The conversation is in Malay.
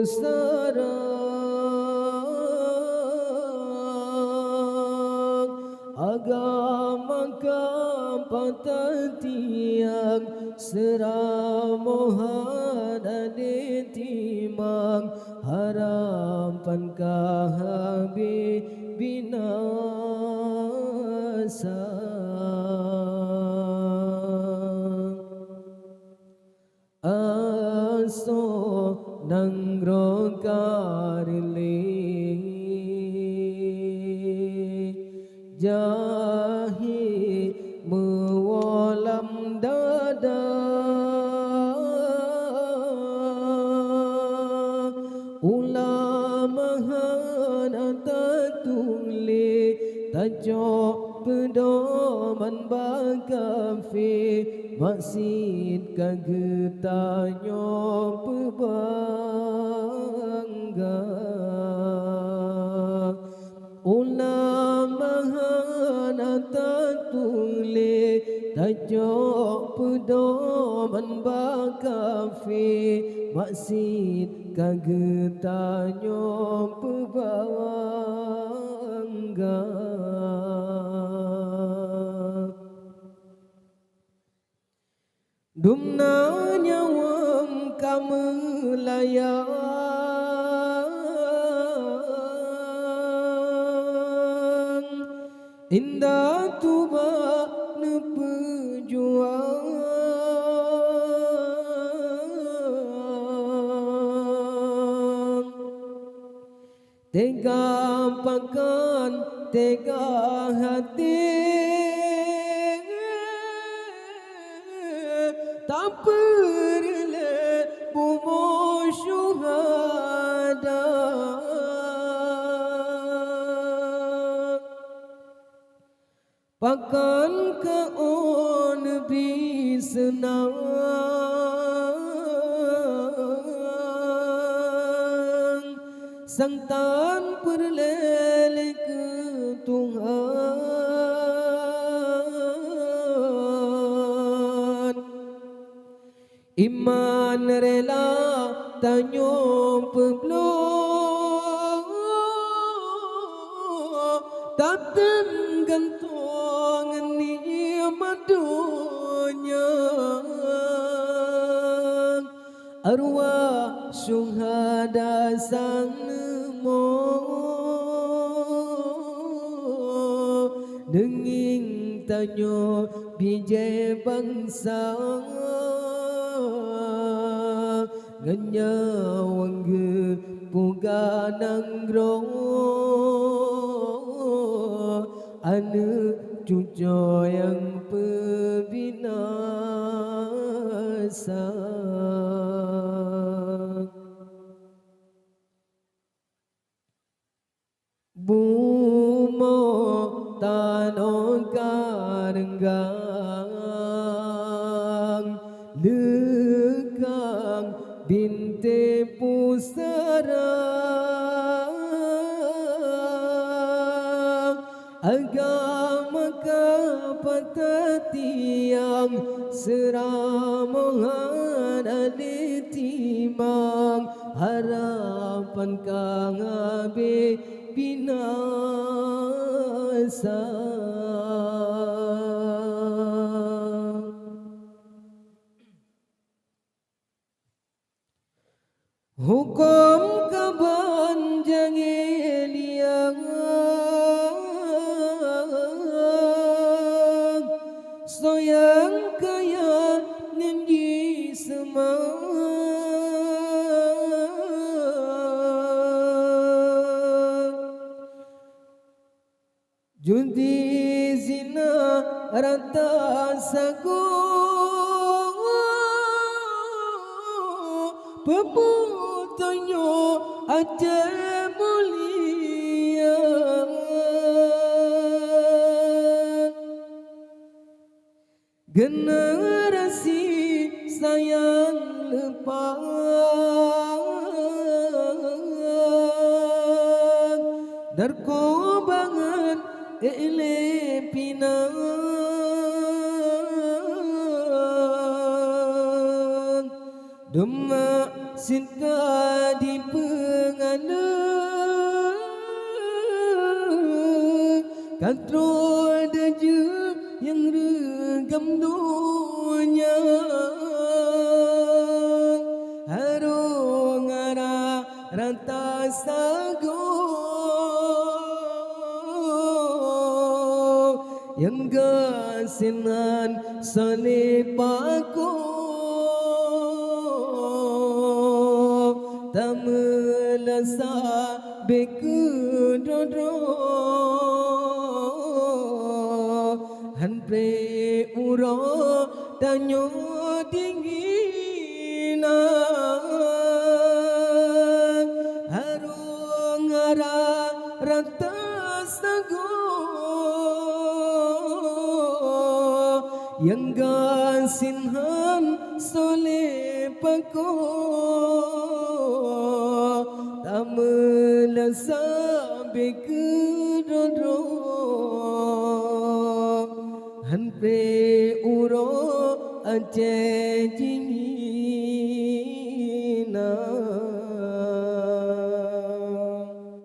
sarang agama kapatatiang seramohan adetimang harapan kahabi binasa aso nang rokarili jahi mewalam dada ulamahan atatuli tajok pedoman bakafi maksid kagetanyo pebangga ulamahan atatuli tajok pedoman bakafi maksid kagetanyo pebangga dumna nyawam kamelayang indah tuba nepejuang tega pakan tega hati tak perlu bumo syuhada pakan ke on bisenang santan perlele ke Tuhan iman rela tanyo peblong tateng gantong ni madunya arwah syuhada sang nemo denging tanyo bijay bangsa nganyawang puga nanggro anu cuco yang pebinasa bumo tano karenggang lekang binte pusara agama kapatatiang seramohan adetimang harapan kang abe binasa hukum kabanjang eliang soyang kaya ngenji semang judi zina rata sagu peputonyo aja mulia generasi sayang lepas narkobangan elepinang demak sinta di pengana katro daje yang regam dunia harung ara ranta sago yang gasinan salipako tamelasa bekudodro hanpre uro tanyo dingina harung ara rata sago yang gasinhan soleh pako tamelasa bekudodro hanpe uro aje jini